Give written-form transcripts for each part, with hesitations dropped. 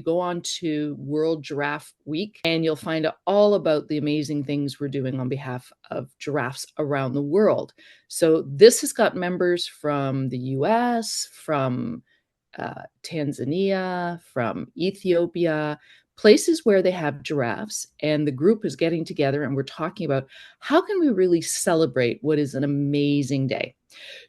go on to World Giraffe Week and you'll find out all about the amazing things we're doing on behalf of giraffes around the world. So this has got members from the US, from Tanzania, from Ethiopia, places where they have giraffes, and the group is getting together and we're talking about how can we really celebrate what is an amazing day.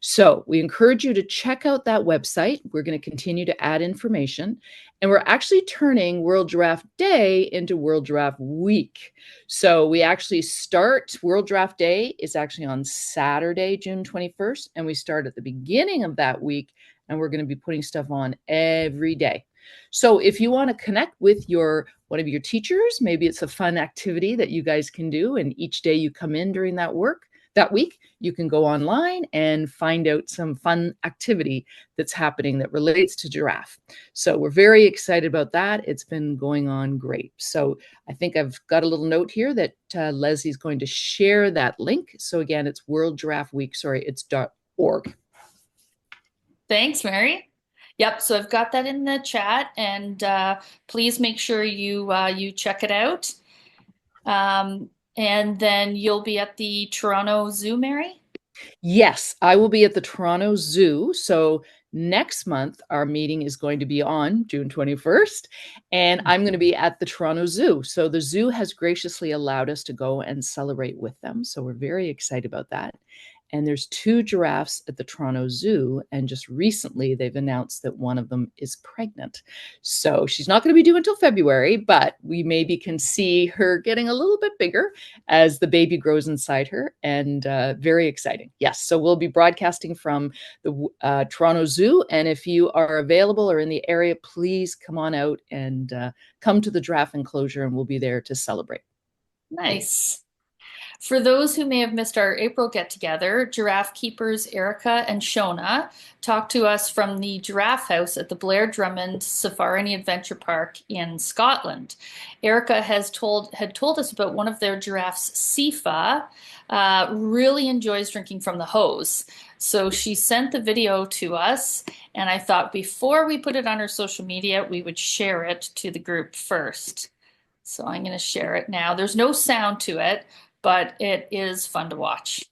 So we encourage you to check out that website. We're going to continue to add information, and we're actually turning World Giraffe Day into World Giraffe Week. So we actually start, World Giraffe Day is actually on Saturday, June 21st, and we start at the beginning of that week, and we're going to be putting stuff on every day. So if you want to connect with one of your teachers, maybe it's a fun activity that you guys can do, and each day you come in during that week, you can go online and find out some fun activity that's happening that relates to giraffe. So we're very excited about that. It's been going on great. So I think I've got a little note here that Leslie's going to share that link. So again, it's World Giraffe Week. Sorry, it's .org. Thanks, Mary. Yep, so I've got that in the chat, and please make sure you check it out. And then you'll be at the Toronto Zoo, Mary? Yes, I will be at the Toronto Zoo. So next month, our meeting is going to be on June 21st, and I'm going to be at the Toronto Zoo. So the zoo has graciously allowed us to go and celebrate with them. So we're very excited about that. And there's 2 giraffes at the Toronto Zoo, and just recently they've announced that one of them is pregnant. So she's not going to be due until February, but we maybe can see her getting a little bit bigger as the baby grows inside her, and very exciting. Yes, so we'll be broadcasting from the Toronto Zoo, and if you are available or in the area, please come on out and come to the giraffe enclosure, and we'll be there to celebrate. Nice. For those who may have missed our April get-together, giraffe keepers Erica and Shona talked to us from the Giraffe House at the Blair Drummond Safari and Adventure Park in Scotland. Erica had told us about one of their giraffes, Sifa, really enjoys drinking from the hose. So she sent the video to us, and I thought before we put it on our social media, we would share it to the group first. So I'm going to share it now. There's no sound to it, but it is fun to watch.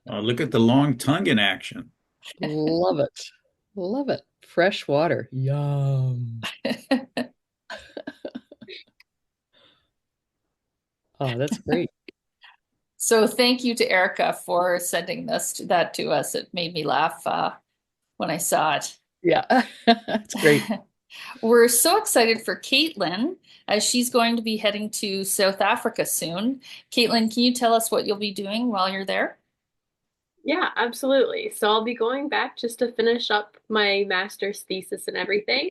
Look at the long tongue in action. Love it. Love it. Fresh water. Yum. Oh, that's great. So thank you to Erica for sending that to us. It made me laugh when I saw it. Yeah, that's great. We're so excited for KAITLYN as she's going to be heading to South Africa soon. KAITLYN, can you tell us what you'll be doing while you're there? Yeah, absolutely. So I'll be going back just to finish up my master's thesis and everything.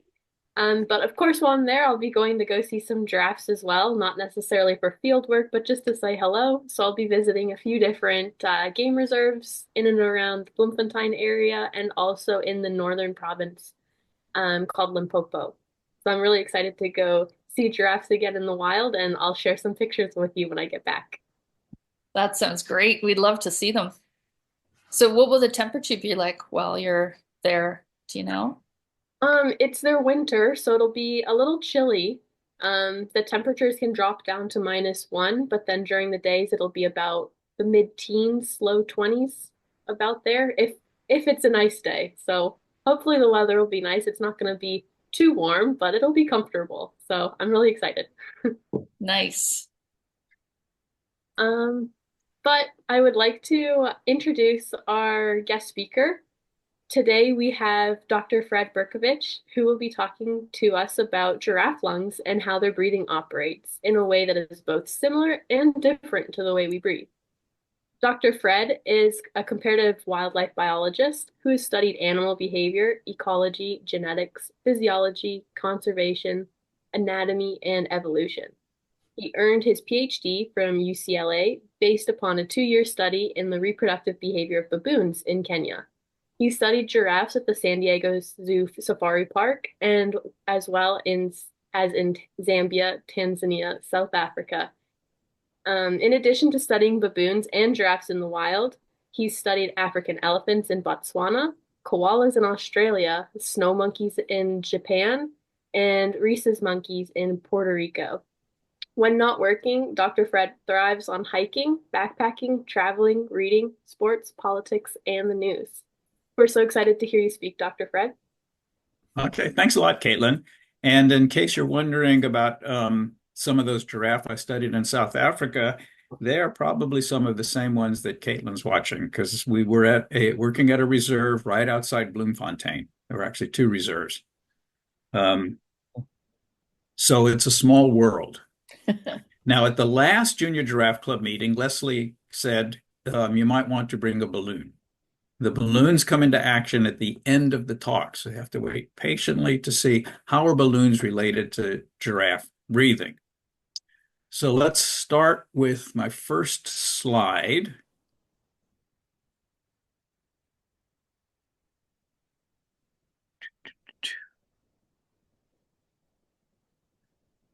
But of course, while I'm there, I'll be going to go see some giraffes as well, not necessarily for field work, but just to say hello. So I'll be visiting a few different game reserves in and around the Bloemfontein area and also in the northern province called Limpopo. So I'm really excited to go see giraffes again in the wild, and I'll share some pictures with you when I get back. That sounds great. We'd love to see them. So what will the temperature be like while you're there? Do you know? It's their winter, so it'll be a little chilly. The temperatures can drop down to -1, but then during the days it'll be about the mid-teens, low 20s, about there, if it's a nice day. So hopefully the weather will be nice. It's not going to be too warm, but it'll be comfortable. So I'm really excited. Nice. But I would like to introduce our guest speaker. Today we have Dr. Fred Bercovitch, who will be talking to us about giraffe lungs and how their breathing operates in a way that is both similar and different to the way we breathe. Dr. Fred is a comparative wildlife biologist who has studied animal behavior, ecology, genetics, physiology, conservation, anatomy, and evolution. He earned his PhD from UCLA based upon a 2-year study in the reproductive behavior of baboons in Kenya. He studied giraffes at the San Diego Zoo Safari Park and as well as in Zambia, Tanzania, South Africa. In addition to studying baboons and giraffes in the wild, he's studied African elephants in Botswana, koalas in Australia, snow monkeys in Japan, and rhesus monkeys in Puerto Rico. When not working, Dr. Fred thrives on hiking, backpacking, traveling, reading, sports, politics, and the news. We're so excited to hear you speak, Dr. Fred. Okay, thanks a lot, Caitlin. And in case you're wondering about some of those giraffe I studied in South Africa, they are probably some of the same ones that Caitlin's watching, because we were working at a reserve right outside Bloemfontein. There were actually 2 reserves. So it's a small world. Now, at the last Junior Giraffe Club meeting, Leslie said, you might want to bring a balloon. The balloons come into action at the end of the talk, so you have to wait patiently to see how are balloons related to giraffe breathing. So let's start with my first slide.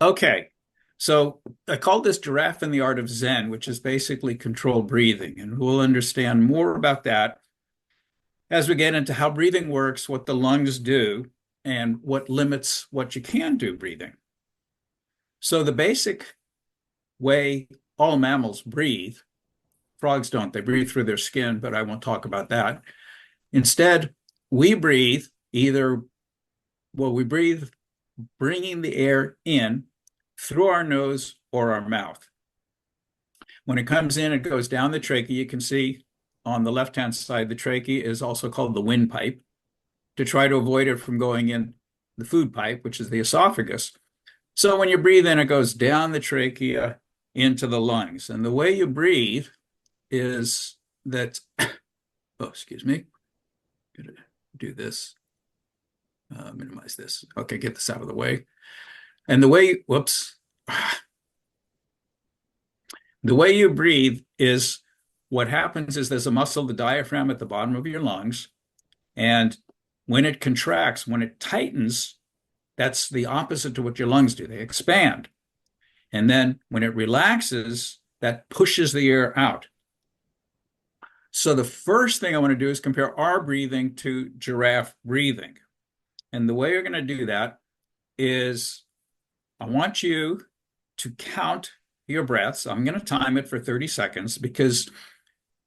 Okay, so I call this Giraffe and the Art of Zen, which is basically controlled breathing, and we'll understand more about that as we get into how breathing works, what the lungs do, and what limits what you can do breathing. So the basic way all mammals breathe, frogs don't, they breathe through their skin, but I won't talk about that. Instead, we breathe we breathe bringing the air in through our nose or our mouth. When it comes in, it goes down the trachea. You can see on the left-hand side, the trachea is also called the windpipe, to try to avoid it from going in the food pipe, which is the esophagus. So when you breathe in, it goes down the trachea into the lungs. And the way you breathe is that, oh, excuse me, I'm gonna do this, minimize this. Okay, get this out of the way. And the way, the way you breathe is, what happens is there's a muscle, the diaphragm at the bottom of your lungs, and when it contracts, when it tightens, that's the opposite to what your lungs do. They expand. And then when it relaxes, that pushes the air out. So the first thing I want to do is compare our breathing to giraffe breathing. And the way you're going to do that is I want you to count your breaths. I'm going to time it for 30 seconds because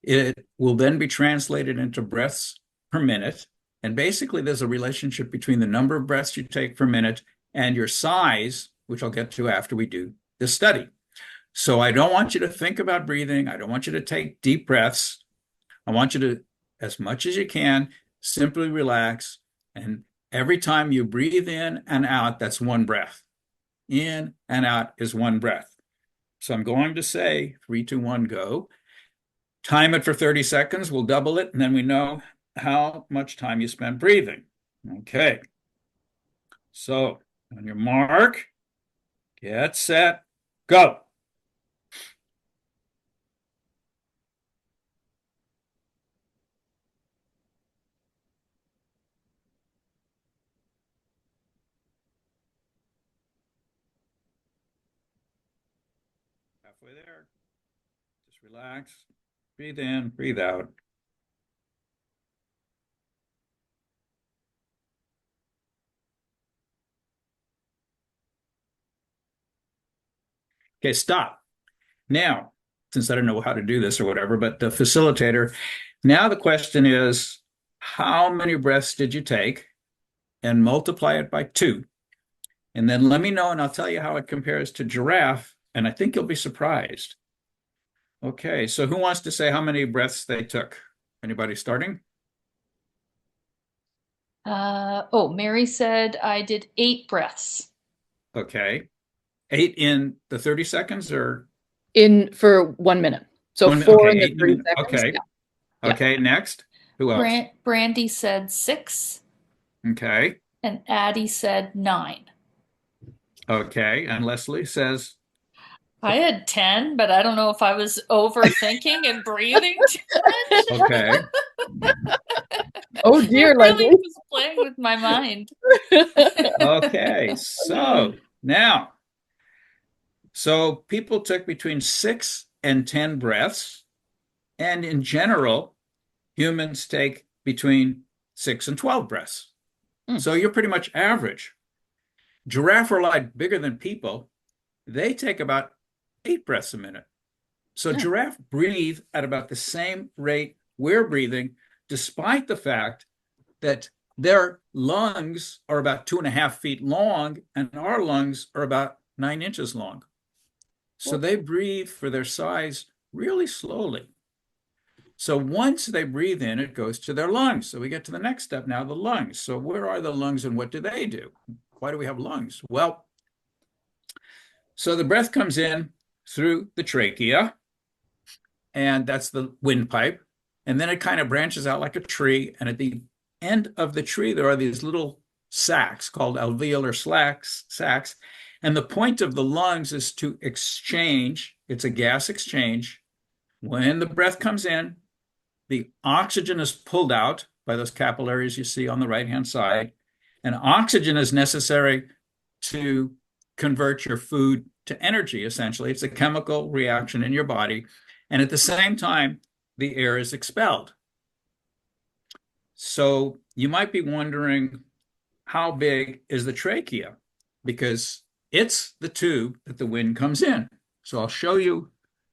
it will then be translated into breaths per minute. And basically, there's a relationship between the number of breaths you take per minute and your size, which I'll get to after we do this study. So I don't want you to think about breathing. I don't want you to take deep breaths. I want you to, as much as you can, simply relax. And every time you breathe in and out, that's one breath. In and out is one breath. So I'm going to say 3, 2, 1, go. Time it for 30 seconds. We'll double it, and then we know how much time you spent breathing. Okay. So on your mark, get set, go. Halfway there. Just relax. Breathe in, breathe out. Okay, stop. Now, since I don't know how to do this or whatever, but the facilitator, now the question is, how many breaths did you take? And multiply it by 2. And then let me know, and I'll tell you how it compares to giraffe, and I think you'll be surprised. Okay, so who wants to say how many breaths they took? Anybody starting? Mary said I did 8 breaths. Okay. 8 in the 30 seconds or? In for 1 minute. So 4 in the 30 seconds. Okay. Yeah. Okay, next. Who else? Brandy said 6. Okay. And Addie said 9. Okay, and Leslie says? I had 10, but I don't know if I was overthinking and breathing too much. Okay. Oh dear, It really Leslie. was playing with my mind. Okay. So now, so people took between 6 and 10 breaths, and in general, humans take between 6 and 12 breaths. So you're pretty much average. Giraffe are a lot bigger than people. They take about 8 breaths a minute. So giraffe breathe at about the same rate we're breathing, despite the fact that their lungs are about 2.5 feet long and our lungs are about 9 inches long. So they breathe for their size really slowly. So once they breathe in, it goes to their lungs. So we get to the next step now, the lungs. So where are the lungs and what do they do? Why do we have lungs? Well, so the breath comes in through the trachea, and that's the windpipe. And then it kind of branches out like a tree. And at the end of the tree, there are these little sacs called alveolar sacs. And the point of the lungs is to exchange, it's a gas exchange. When the breath comes in, the oxygen is pulled out by those capillaries you see on the right-hand side. And oxygen is necessary to convert your food to energy, essentially. It's a chemical reaction in your body. And at the same time, the air is expelled. So you might be wondering, how big is the trachea? Because it's the tube that the wind comes in. So I'll show you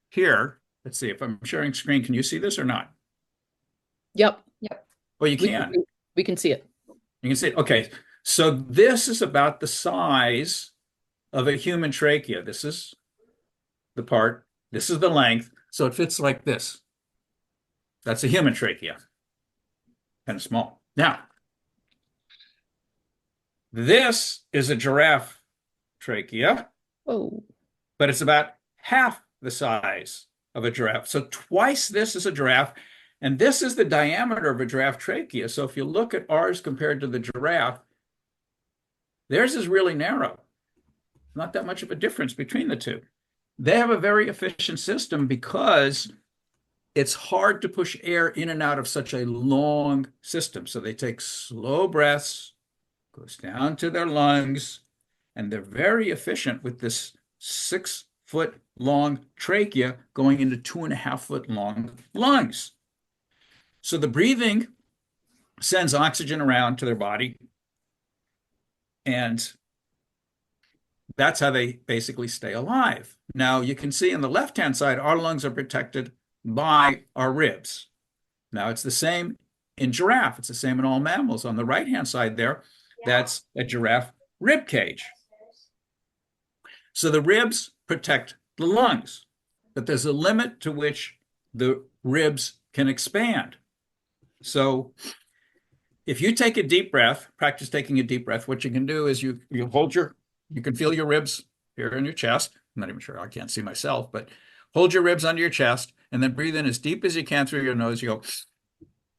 here. Let's see if I'm sharing screen. Can you see this or not? Yep. Well, you can. We can see it. You can see it. Okay. So this is about the size of a human trachea. This is the part. This is the length. So it fits like this. That's a human trachea. Kind of small. Now, this is a giraffe trachea. Oh. But it's about half the size of a giraffe. So twice this is a giraffe. And this is the diameter of a giraffe trachea. So if you look at ours compared to the giraffe, theirs is really narrow. Not that much of a difference between the two. They have a very efficient system because it's hard to push air in and out of such a long system. So they take slow breaths, goes down to their lungs, and they're very efficient with this 6-foot long trachea going into 2.5-foot long lungs. So the breathing sends oxygen around to their body, and that's how they basically stay alive. Now, you can see on the left-hand side, our lungs are protected by our ribs. Now, it's the same in giraffe. It's the same in all mammals. On the right-hand side there, that's a giraffe rib cage. So the ribs protect the lungs, but there's a limit to which the ribs can expand. So if you take a deep breath, practice taking a deep breath, what you can do is you can feel your ribs here in your chest. I'm not even sure, I can't see myself, but hold your ribs under your chest and then breathe in as deep as you can through your nose. You go,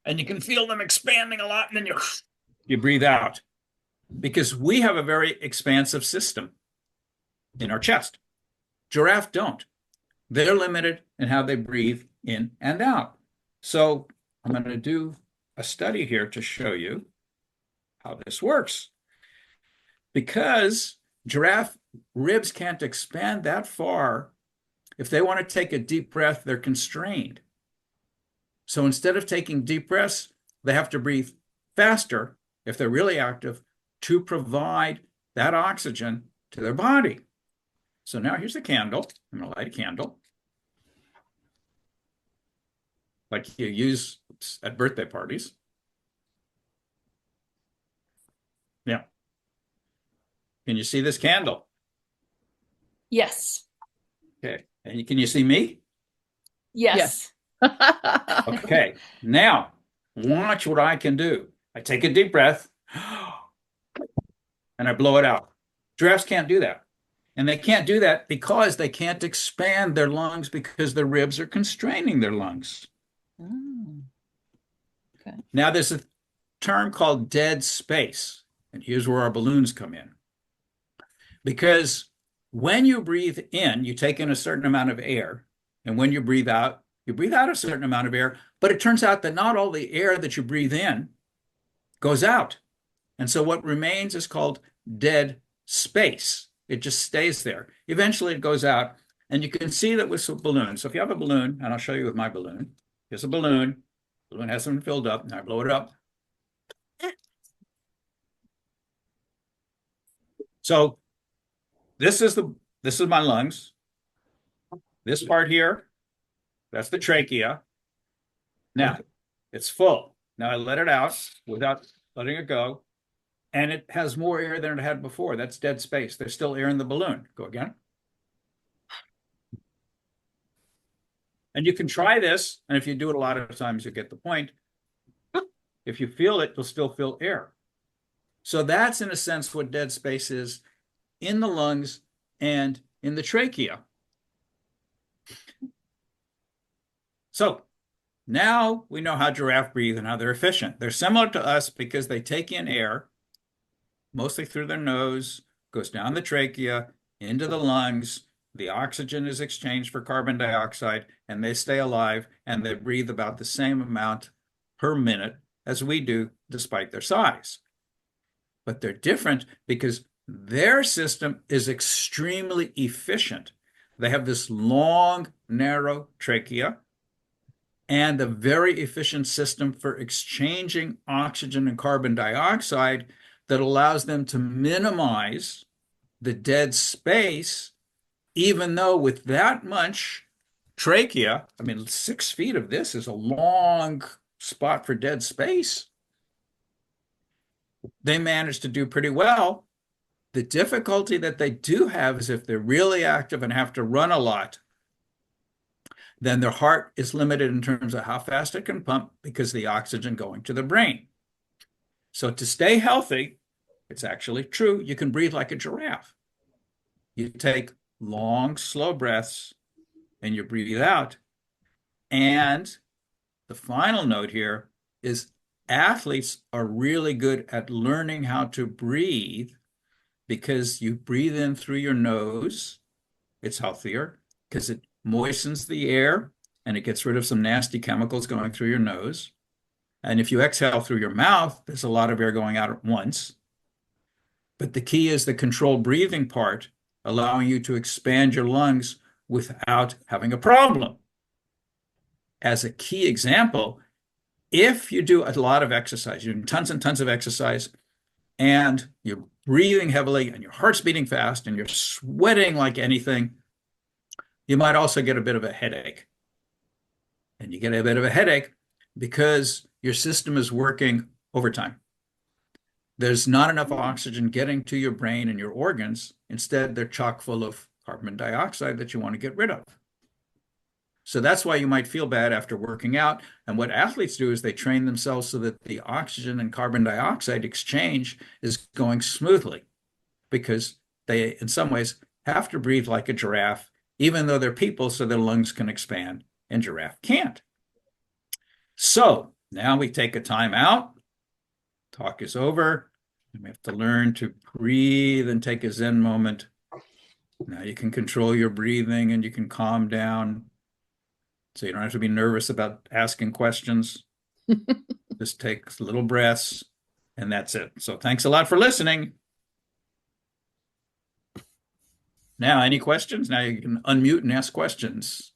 and you can feel them expanding a lot, and then you breathe out. Because we have a very expansive system in our chest. Giraffe don't. They're limited in how they breathe in and out. So I'm going to do a study here to show you how this works. Because giraffe ribs can't expand that far, if they want to take a deep breath, they're constrained. So instead of taking deep breaths, they have to breathe faster if they're really active to provide that oxygen to their body. So now here's a candle. I'm going to light a candle like you use at birthday parties. Yeah. Can you see this candle? Yes. Okay. And can you see me? Yes. Okay. Now, watch what I can do. I take a deep breath and I blow it out. Giraffes can't do that. And they can't do that because they can't expand their lungs because their ribs are constraining their lungs. Oh. Okay. Now, there's a term called dead space. And here's where our balloons come in. Because When you breathe in, you take in a certain amount of air. And when you breathe out a certain amount of air. But it turns out that not all the air that you breathe in goes out. And so what remains is called dead space. It just stays there. Eventually it goes out. And you can see that with some balloons. So if you have a balloon, and I'll show you with my balloon. Here's a balloon. The balloon hasn't been filled up. Now I blow it up. So this is my lungs. This part here, that's the trachea. Now it's full. Now I let it out without letting it go. And it has more air than it had before. That's dead space. There's still air in the balloon. Go again. And you can try this. And if you do it a lot of times, you'll get the point. If you feel it, you'll still feel air. So that's, in a sense, what dead space is in the lungs and in the trachea. So now we know how giraffes breathe and how they're efficient. They're similar to us because they take in air, mostly through their nose, goes down the trachea, into the lungs. The oxygen is exchanged for carbon dioxide, and they stay alive, and they breathe about the same amount per minute as we do, despite their size. But they're different because their system is extremely efficient. They have this long, narrow trachea and a very efficient system for exchanging oxygen and carbon dioxide that allows them to minimize the dead space, even though with that much trachea, I mean, 6 feet of this is a long spot for dead space. They manage to do pretty well. The difficulty that they do have is if they're really active and have to run a lot, then their heart is limited in terms of how fast it can pump because of the oxygen going to the brain. So to stay healthy, it's actually true, you can breathe like a giraffe. You take long, slow breaths and you breathe out. And the final note here is athletes are really good at learning how to breathe because you breathe in through your nose. It's healthier because it moistens the air and it gets rid of some nasty chemicals going through your nose. And if you exhale through your mouth, there's a lot of air going out at once. But the key is the controlled breathing part, allowing you to expand your lungs without having a problem. As a key example, if you do a lot of exercise, you're doing tons and tons of exercise, and you're breathing heavily, and your heart's beating fast, and you're sweating like anything, you might also get a bit of a headache. And you get a bit of a headache because your system is working overtime. There's not enough oxygen getting to your brain and your organs. Instead, they're chock full of carbon dioxide that you want to get rid of. So that's why you might feel bad after working out. And what athletes do is they train themselves so that the oxygen and carbon dioxide exchange is going smoothly because they, in some ways, have to breathe like a giraffe, even though they're people, so their lungs can expand and giraffe can't. So now we take a time out. Talk is over. And we have to learn to breathe and take a Zen moment. Now you can control your breathing and you can calm down. So you don't have to be nervous about asking questions. Just take little breaths and that's it. So thanks a lot for listening. Now, any questions? Now you can unmute and ask questions.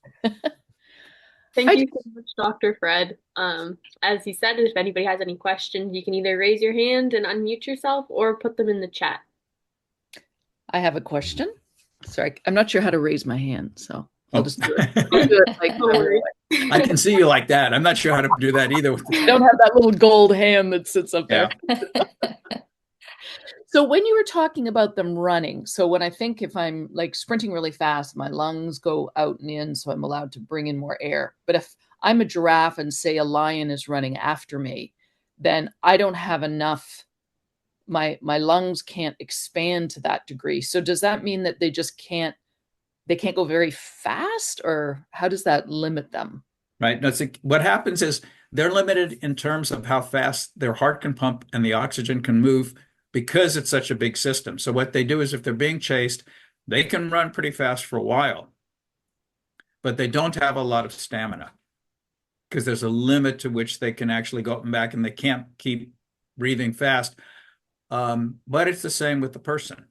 Thank you so much, Dr. Fred. As he said, if anybody has any questions, you can either raise your hand and unmute yourself or put them in the chat. I have a question. Sorry, I'm not sure how to raise my hand, so I'll just do it. I can see you like that. I'm not sure how to do that either. I don't have that little gold hand that sits up there. So when you were talking about them running, so when I think if I'm like sprinting really fast, my lungs go out and in, so I'm allowed to bring in more air. But if I'm a giraffe and say a lion is running after me, then I don't have enough, my lungs can't expand to that degree. So does that mean that they just can't go very fast, or how does that limit them? Right. What happens is they're limited in terms of how fast their heart can pump and the oxygen can move because it's such a big system. So what they do is if they're being chased, They can run pretty fast for a while, but they don't have a lot of stamina because there's a limit to which they can actually go up and back, and they can't keep breathing fast. But it's the same with the person.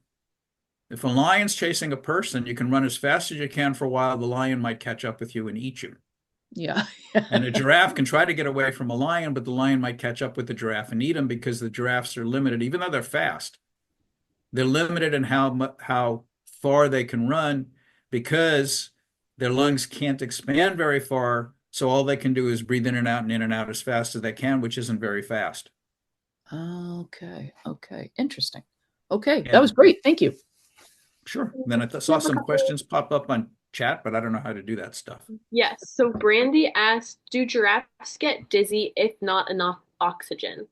If a lion's chasing a person, you can run as fast as you can for a while. The lion might catch up with you and eat you. Yeah. And a giraffe can try to get away from a lion, but the lion might catch up with the giraffe and eat him because the giraffes are limited, even though they're fast. They're limited in how far they can run because their lungs can't expand very far. So all they can do is breathe in and out as fast as they can, which isn't very fast. Okay. Okay. Interesting. Okay. Yeah. That was great. Thank you. Sure. Then I saw some questions pop up on chat, but I don't know how to do that stuff. Yes. So Brandy asked, do giraffes get dizzy if not enough oxygen?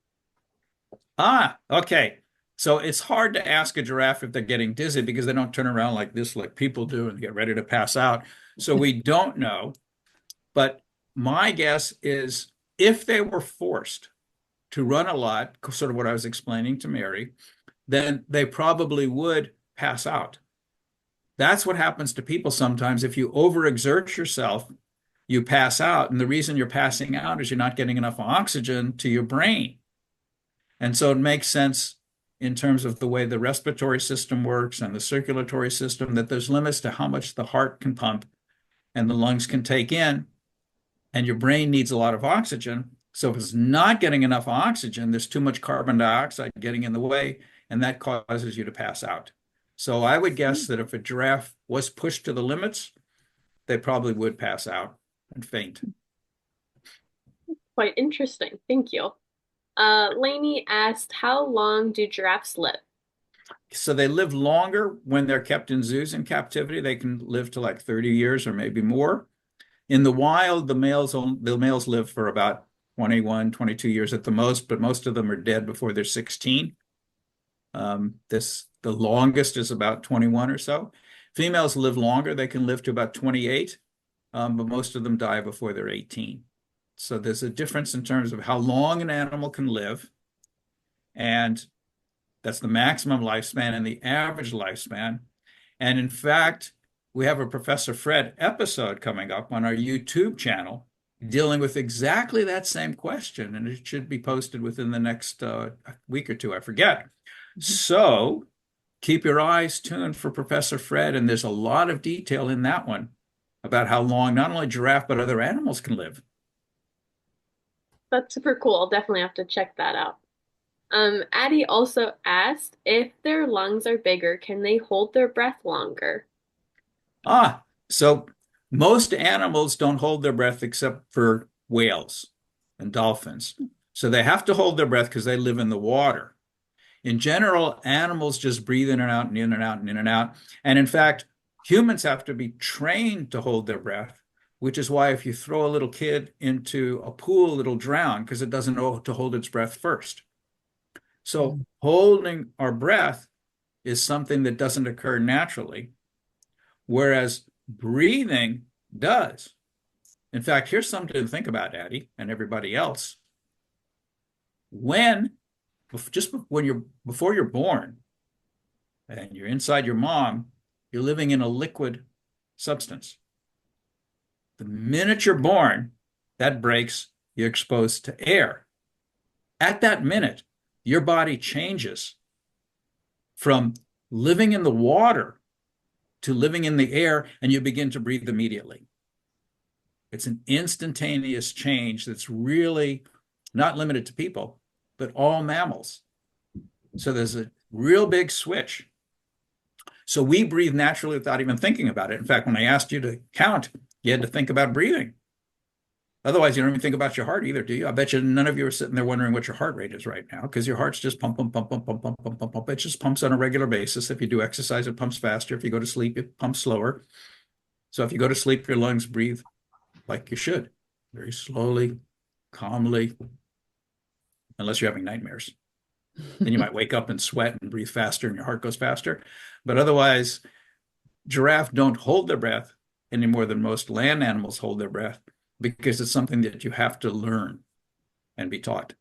Okay. So it's hard to ask a giraffe if they're getting dizzy because they don't turn around like this, like people do, and get ready to pass out. So we don't know. But my guess is if they were forced to run a lot, sort of what I was explaining to Mary, then they probably would pass out. That's what happens to people sometimes. If you overexert yourself, you pass out. And the reason you're passing out is you're not getting enough oxygen to your brain. And so it makes sense in terms of the way the respiratory system works and the circulatory system that there's limits to how much the heart can pump and the lungs can take in. And your brain needs a lot of oxygen. So if it's not getting enough oxygen, there's too much carbon dioxide getting in the way, and that causes you to pass out. So I would guess that if a giraffe was pushed to the limits, they probably would pass out and faint. Quite interesting. Thank you. Lainey asked, how long do giraffes live? So they live longer when they're kept in zoos in captivity. They can live to like 30 years or maybe more. In the wild, the males live for about 21, 22 years at the most, but most of them are dead before they're 16. The longest is about 21 or so. Females live longer. They can live to about 28, but most of them die before they're 18. So there's a difference in terms of how long an animal can live, and that's the maximum lifespan and the average lifespan. And in fact, we have a Professor Fred episode coming up on our YouTube channel dealing with exactly that same question, and it should be posted within the next week or two, I forget. So keep your eyes tuned for Professor Fred, and there's a lot of detail in that one about how long not only giraffe but other animals can live. That's super cool. I'll definitely have to check that out. Addie also asked, if their lungs are bigger, can they hold their breath longer? So most animals don't hold their breath except for whales and dolphins. So they have to hold their breath because they live in the water. In general, animals just breathe in and out and in and out and in and out. And in fact, humans have to be trained to hold their breath, which is why if you throw a little kid into a pool, it'll drown because it doesn't know to hold its breath first. So holding our breath is something that doesn't occur naturally, whereas breathing does. In fact, here's something to think about, Addie, and everybody else. Before you're born and you're inside your mom, you're living in a liquid substance. The minute you're born, that breaks, you're exposed to air. At that minute, your body changes from living in the water to living in the air, and you begin to breathe immediately. It's an instantaneous change that's really not limited to people, but all mammals. So there's a real big switch. So we breathe naturally without even thinking about it. In fact, when I asked you to count, you had to think about breathing. Otherwise, you don't even think about your heart either, do you? I bet you none of you are sitting there wondering what your heart rate is right now, because your heart's just pump, pump, pump, pump, pump, pump, pump, pump, pump. It just pumps on a regular basis. If you do exercise, it pumps faster. If you go to sleep, it pumps slower. So if you go to sleep, your lungs breathe like you should, very slowly, calmly, unless you're having nightmares. Then you might wake up and sweat and breathe faster and your heart goes faster. But otherwise, giraffe don't hold their breath any more than most land animals hold their breath, because it's something that you have to learn and be taught.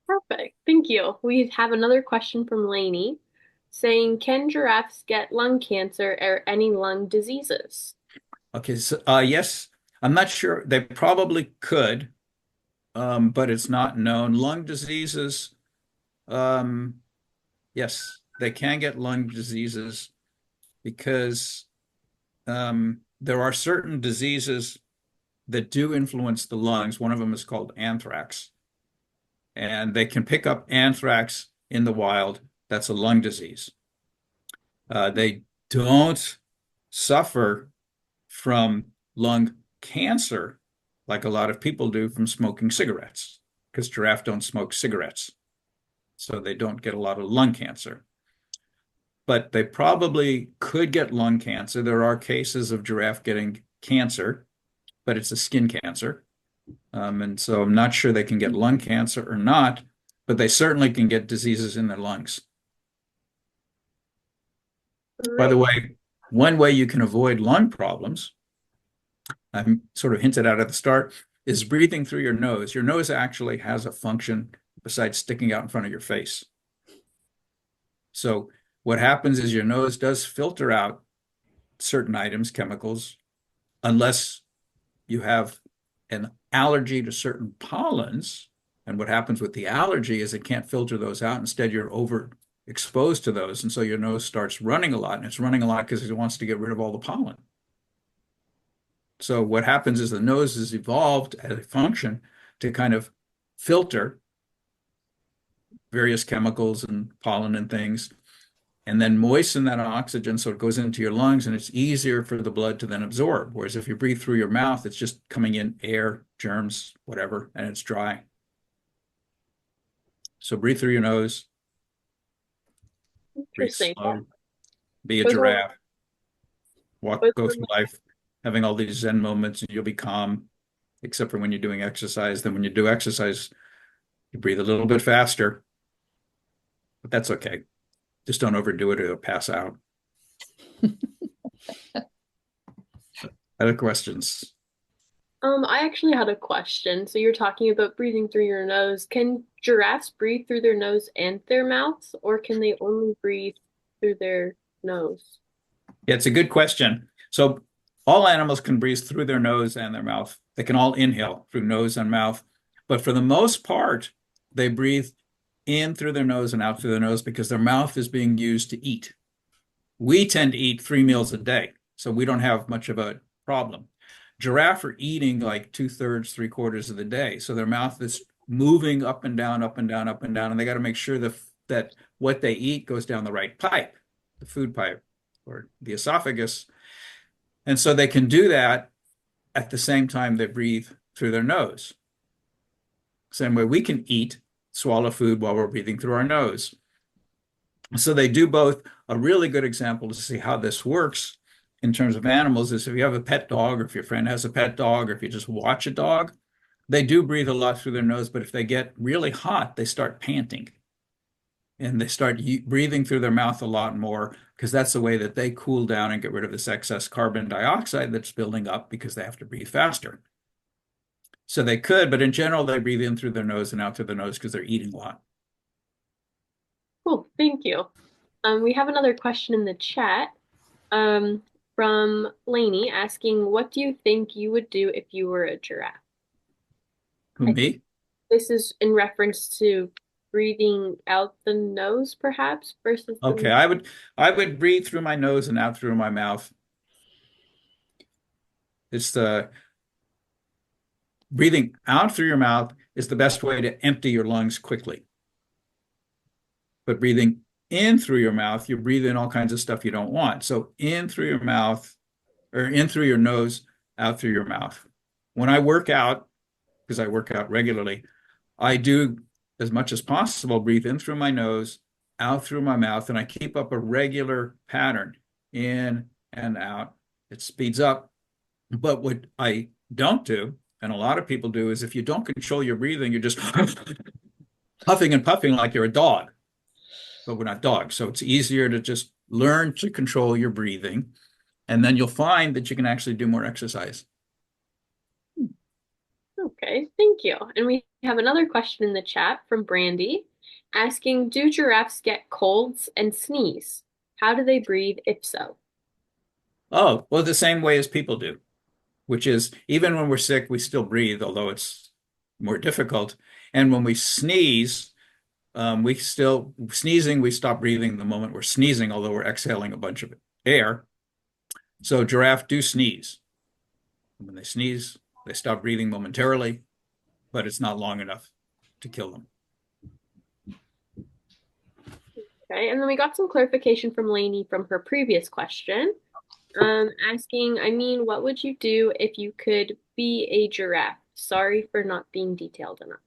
Perfect. Thank you. We have another question from Lainey. saying, can giraffes get lung cancer or any lung diseases? Okay, so yes, I'm not sure. They probably could, but it's not known. Lung diseases, yes, they can get lung diseases because there are certain diseases that do influence the lungs. One of them is called anthrax, and they can pick up anthrax in the wild. That's a lung disease. They don't suffer from lung cancer like a lot of people do from smoking cigarettes, because giraffe don't smoke cigarettes. So they don't get a lot of lung cancer. But they probably could get lung cancer. There are cases of giraffe getting cancer, but it's a skin cancer. And so I'm not sure they can get lung cancer or not, but they certainly can get diseases in their lungs. By the way, one way you can avoid lung problems, I'm sort of hinted at the start, is breathing through your nose. Your nose actually has a function besides sticking out in front of your face. So what happens is your nose does filter out certain items, chemicals, unless you have an allergy to certain pollens. And what happens with the allergy is it can't filter those out. Instead, you're overexposed to those. And so your nose starts running a lot. And it's running a lot because it wants to get rid of all the pollen. So what happens is the nose has evolved as a function to kind of filter various chemicals and pollen and things, and then moisten that oxygen so it goes into your lungs and it's easier for the blood to then absorb. Whereas if you breathe through your mouth, it's just coming in air, germs, whatever, and it's dry. So breathe through your nose. Breathe slow. Be a giraffe. Go through life having all these Zen moments, and you'll be calm, except for when you're doing exercise. Then when you do exercise, you breathe a little bit faster, but that's okay. Just don't overdo it or you'll pass out. Other questions? I actually had a question. So you're talking about breathing through your nose. Can giraffes breathe through their nose and their mouths, or can they only breathe through their nose? Yeah, it's a good question. So all animals can breathe through their nose and their mouth. They can all inhale through nose and mouth. But for the most part, they breathe in through their nose and out through their nose because their mouth is being used to eat. We tend to eat 3 meals a day, so we don't have much of a problem. Giraffe are eating like 2/3, 3/4 of the day. So their mouth is moving up and down, up and down, up and down. And they got to make sure that what they eat goes down the right pipe, the food pipe or the esophagus. And so they can do that at the same time they breathe through their nose. Same way we can eat, swallow food while we're breathing through our nose. So they do both. A really good example to see how this works in terms of animals is if you have a pet dog, or if your friend has a pet dog, or if you just watch a dog, they do breathe a lot through their nose, but if they get really hot, they start panting. And they start breathing through their mouth a lot more because that's the way that they cool down and get rid of this excess carbon dioxide that's building up because they have to breathe faster. So they could, but in general, they breathe in through their nose and out through their nose because they're eating a lot. Cool, thank you. We have another question in the chat from Lainey asking, what do you think you would do if you were a giraffe? Who, me? This is in reference to breathing out the nose, perhaps, versus okay, I would breathe through my nose and out through my mouth. It's the breathing out through your mouth is the best way to empty your lungs quickly. But breathing in through your mouth, you breathe in all kinds of stuff you don't want. So in through your mouth, or in through your nose, out through your mouth. When I work out, because I work out regularly, I do, as much as possible, breathe in through my nose, out through my mouth, and I keep up a regular pattern, in and out. It speeds up. But what I don't do, and a lot of people do, is if you don't control your breathing, you're just huffing and puffing like you're a dog. But we're not dogs. So it's easier to just learn to control your breathing. And then you'll find that you can actually do more exercise. Okay, thank you. And we have another question in the chat from Brandy. asking, do giraffes get colds and sneeze? How do they breathe if so? Oh, well, the same way as people do, which is even when we're sick, we still breathe, although it's more difficult. And when we sneeze, we still sneezing, we stop breathing the moment we're sneezing, although we're exhaling a bunch of air. So giraffe do sneeze. When they sneeze, they stop breathing momentarily, but it's not long enough to kill them. Okay, and then we got some clarification from Lainey from her previous question, asking, what would you do if you could be a giraffe? Sorry for not being detailed enough.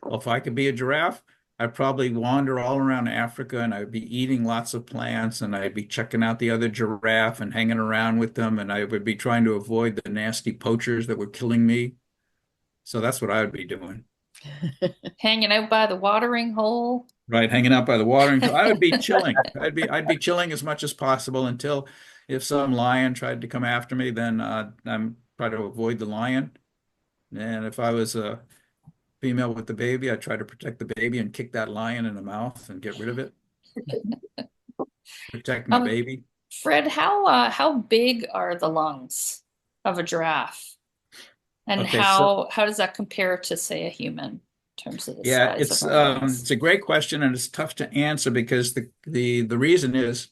Well, if I could be a giraffe, I'd probably wander all around Africa and I'd be eating lots of plants and I'd be checking out the other giraffe and hanging around with them. And I would be trying to avoid the nasty poachers that were killing me. So that's what I would be doing. Hanging out by the watering hole. Right, hanging out by the watering hole. I would be chilling. I'd be chilling as much as possible until if some lion tried to come after me, then I'm trying to avoid the lion. And if I was a female with the baby, I'd try to protect the baby and kick that lion in the mouth and get rid of it. Protect my baby. Fred, how big are the lungs of a giraffe? And Okay, how does that compare to, say, a human in terms of the size of our lungs? It's a great question and it's tough to answer because the reason is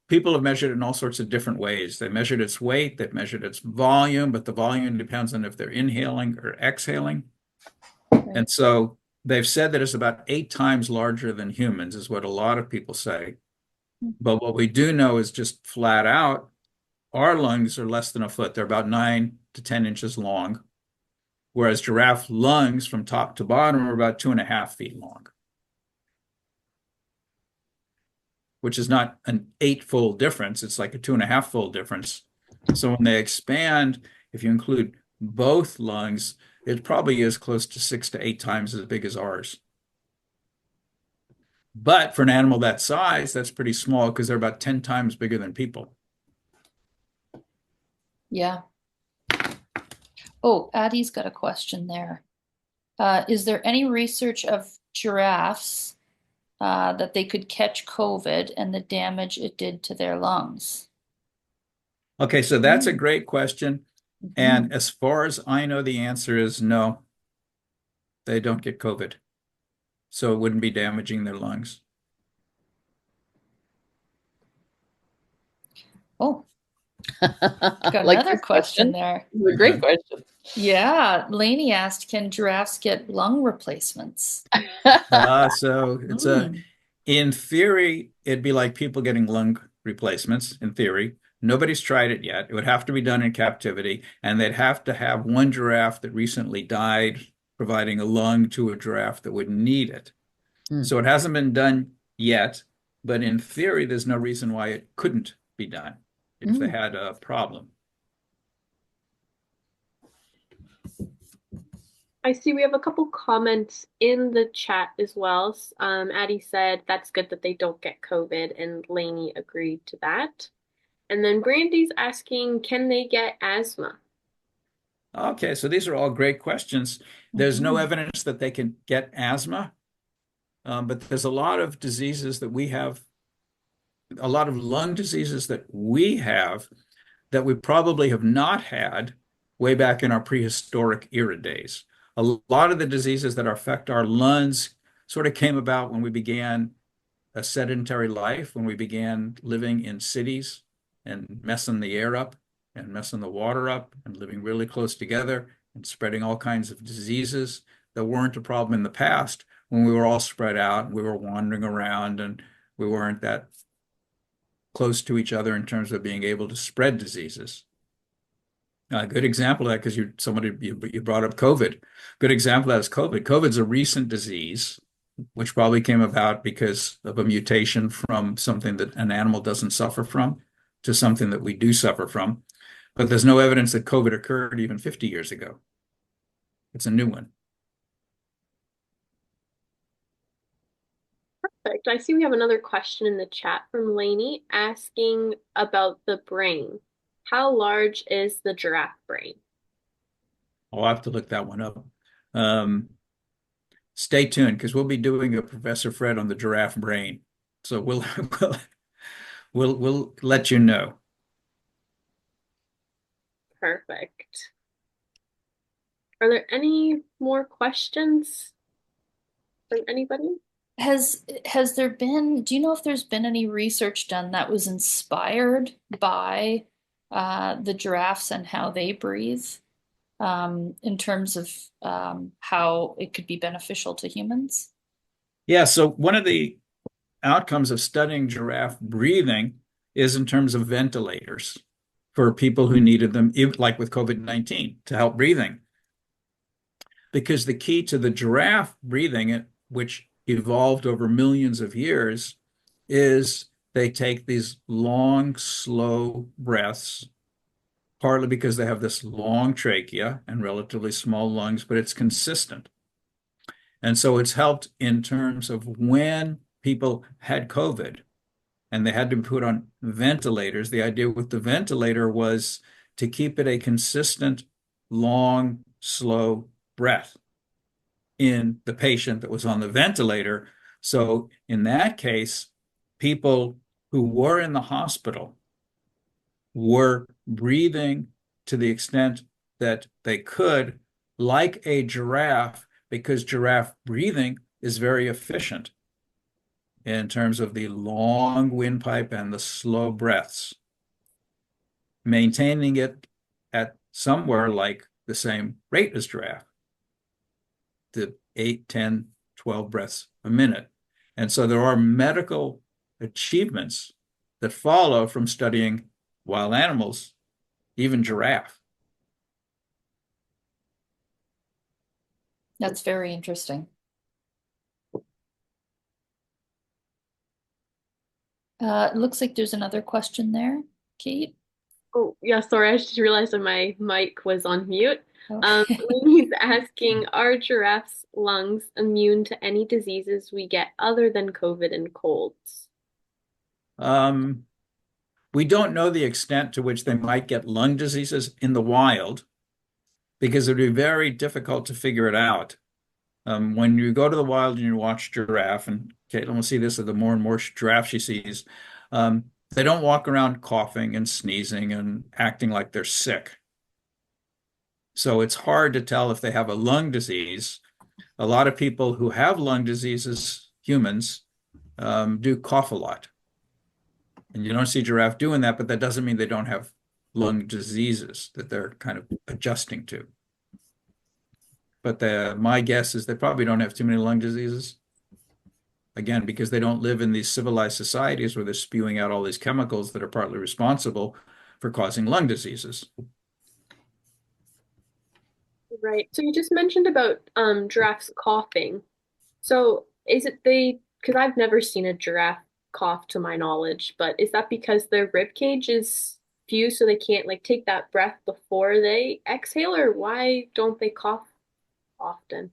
people have measured it in all sorts of different ways. They measured its weight, they've measured its volume, but the volume depends on if they're inhaling or exhaling. Right. And so they've said that it's about 8 times larger than humans, is what a lot of people say. But what we do know is just flat out, our lungs are less than a foot. They're about 9 to 10 inches long, whereas giraffe lungs from top to bottom are about 2.5 feet long, which is not an 8-fold difference. It's like a 2.5-fold difference. So when they expand, if you include both lungs, it probably is close to 6 to 8 times as big as ours. But for an animal that size, that's pretty small because they're about 10 times bigger than people. Yeah. Oh, Addie's got a question there. Is there any research of giraffes that they could catch COVID and the damage it did to their lungs? Okay, so that's a great question. And as far as I know, the answer is no, they don't get COVID. So it wouldn't be damaging their lungs. Oh, got like another question there. A great question. Yeah, Lainey asked, can giraffes get lung replacements? So it's in theory, it'd be like people getting lung replacements, in theory. Nobody's tried it yet. It would have to be done in captivity, and they'd have to have one giraffe that recently died providing a lung to a giraffe that would need it. So it hasn't been done yet, but in theory, there's no reason why it couldn't be done if they had a problem. I see we have a couple comments in the chat as well. Addie said that's good that they don't get COVID, and Lainey agreed to that. And then Brandy's asking, can they get asthma? Okay, so these are all great questions. There's no evidence that they can get asthma, but there's a lot of diseases that we have, a lot of lung diseases that we have that we probably have not had way back in our prehistoric era days. A lot of the diseases that affect our lungs sort of came about when we began a sedentary life, when we began living in cities and messing the air up and messing the water up and living really close together and spreading all kinds of diseases that weren't a problem in the past when we were all spread out and we were wandering around and we weren't that close to each other in terms of being able to spread diseases. A good example of that, because you brought up COVID. Good example of that is COVID. COVID's a recent disease, which probably came about because of a mutation from something that an animal doesn't suffer from to something that we do suffer from. But there's no evidence that COVID occurred even 50 years ago. It's a new one. Perfect. I see we have another question in the chat from Lainey asking about the brain. How large is the giraffe brain? I'll have to look that one up. stay tuned because we'll be doing a Professor Fred on the giraffe brain. So we'll let you know. Perfect. Are there any more questions from anybody? Has there been, do you know if there's been any research done that was inspired by the giraffes and how they breathe, in terms of how it could be beneficial to humans? Yeah, so one of the outcomes of studying giraffe breathing is in terms of ventilators for people who needed them, like with COVID-19, to help breathing. Because the key to the giraffe breathing, which evolved over millions of years, is they take these long, slow breaths, partly because they have this long trachea and relatively small lungs, but it's consistent. And so it's helped in terms of when people had COVID and they had to be put on ventilators. The idea with the ventilator was to keep it a consistent, long, slow breath in the patient that was on the ventilator. So in that case, people who were in the hospital were breathing to the extent that they could, like a giraffe, because giraffe breathing is very efficient in terms of the long windpipe and the slow breaths, maintaining it at somewhere like the same rate as giraffe, the 8, 10, 12 breaths a minute. And so there are medical achievements that follow from studying wild animals, even giraffe. That's very interesting. It looks like there's another question there, Kate. Oh, yeah, sorry, I just realized that my mic was on mute. Okay. He's asking, are giraffes' lungs immune to any diseases we get other than COVID and colds? We don't know the extent to which they might get lung diseases in the wild because it would be very difficult to figure it out. When you go to the wild and you watch giraffe, and Caitlin will see this with the more and more giraffe she sees, they don't walk around coughing and sneezing and acting like they're sick. So it's hard to tell if they have a lung disease. A lot of people who have lung diseases, humans, do cough a lot. And you don't see giraffe doing that, but that doesn't mean they don't have lung diseases that they're kind of adjusting to. But my guess is they probably don't have too many lung diseases. Again, because they don't live in these civilized societies where they're spewing out all these chemicals that are partly responsible for causing lung diseases. Right. So you just mentioned about giraffes coughing. So is it because I've never seen a giraffe cough to my knowledge, but is that because their rib cage is fused so they can't like take that breath before they exhale, or why don't they cough often?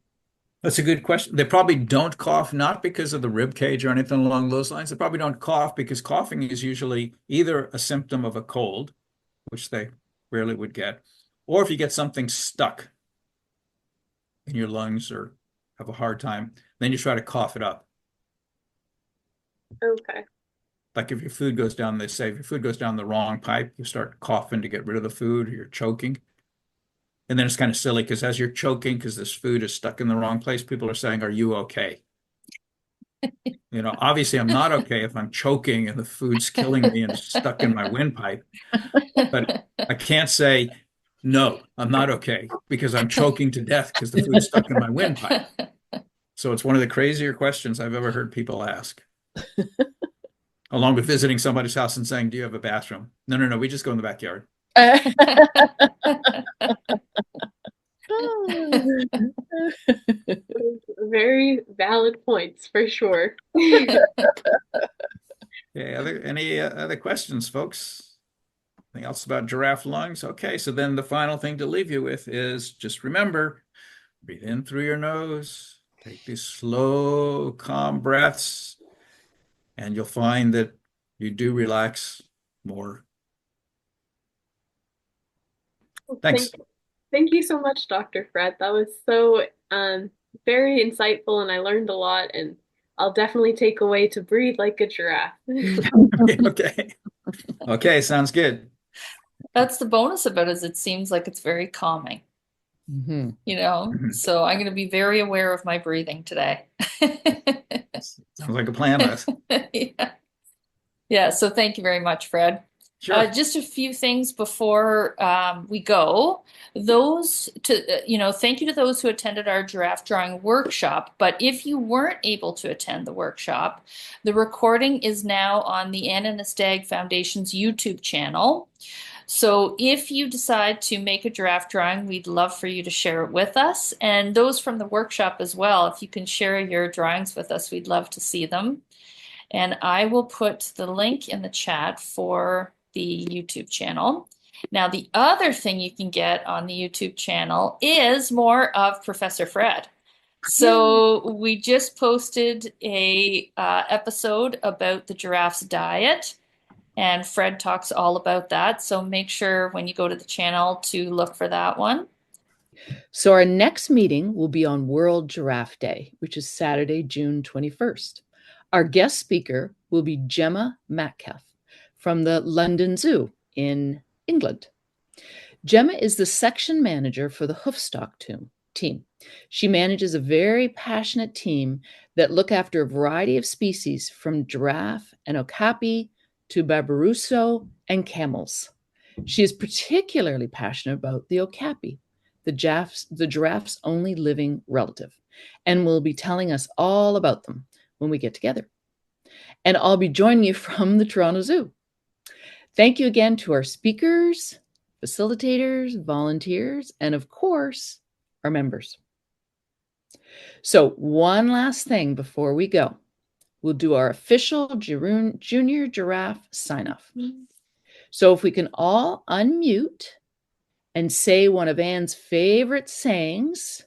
That's a good question. They probably don't cough, not because of the rib cage or anything along those lines. They probably don't cough because coughing is usually either a symptom of a cold, which they rarely would get, or if you get something stuck in your lungs or have a hard time, then you try to cough it up. Okay. Like if your food goes down, they say if your food goes down the wrong pipe, you start coughing to get rid of the food, or you're choking. And then it's kind of silly because as you're choking, because this food is stuck in the wrong place, people are saying, are you okay? You know, obviously I'm not okay if I'm choking and the food's killing me and it's stuck in my windpipe. But I can't say, no, I'm not okay because I'm choking to death because the food's stuck in my windpipe. So it's one of the crazier questions I've ever heard people ask. Along with visiting somebody's house and saying, do you have a bathroom? No, we just go in the backyard. Very valid points for sure. Okay, any other questions, folks? Anything else about giraffe lungs? Okay, so then the final thing to leave you with is just remember, breathe in through your nose, take these slow, calm breaths, and you'll find that you do relax more. Thanks. Thank you so much, Dr. Fred. That was so very insightful and I learned a lot, and I'll definitely take away to breathe like a giraffe. Okay. Okay, sounds good. That's the bonus about it, is it seems like it's very calming, Mhm. So I'm going to be very aware of my breathing today. Sounds like a plan, Liz. Yeah. Yeah, so thank you very much, Fred. Sure. Just a few things before we go. Thank you to those who attended our giraffe drawing workshop. But if you weren't able to attend the workshop, the recording is now on the Anne Innis Dagg Foundation's YouTube channel. So if you decide to make a giraffe drawing, we'd love for you to share it with us. And those from the workshop as well, if you can share your drawings with us, we'd love to see them. And I will put the link in the chat for the YouTube channel. Now, the other thing you can get on the YouTube channel is more of Professor Fred. So we just posted a episode about the giraffe's diet, and Fred talks all about that. So make sure when you go to the channel to look for that one. So our next meeting will be on World Giraffe Day, which is Saturday, June 21st. Our guest speaker will be Gemma Metcalf from the London Zoo in England. Gemma is the section manager for the Hoofstock team. She manages a very passionate team that look after a variety of species from giraffe and okapi to babirusa and camels. She is particularly passionate about the okapi, the giraffe's only living relative, and will be telling us all about them when we get together. And I'll be joining you from the Toronto Zoo. Thank you again to our speakers, facilitators, volunteers, and of course, our members. So one last thing before we go. We'll do our official Junior Giraffe sign-off. So if we can all unmute and say one of Anne's favorite sayings,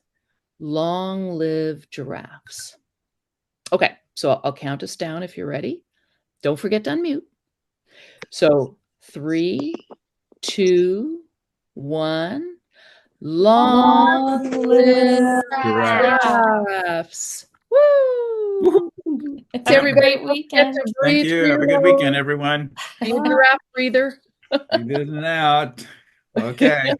long live giraffes. Okay, so I'll count us down if you're ready. Don't forget to unmute. So 3, 2, 1. Long live giraffes. Woo! Have a great weekend. Thank you. Have a good weekend, everyone. Be a giraffe breather. Breathe in and out. Okay.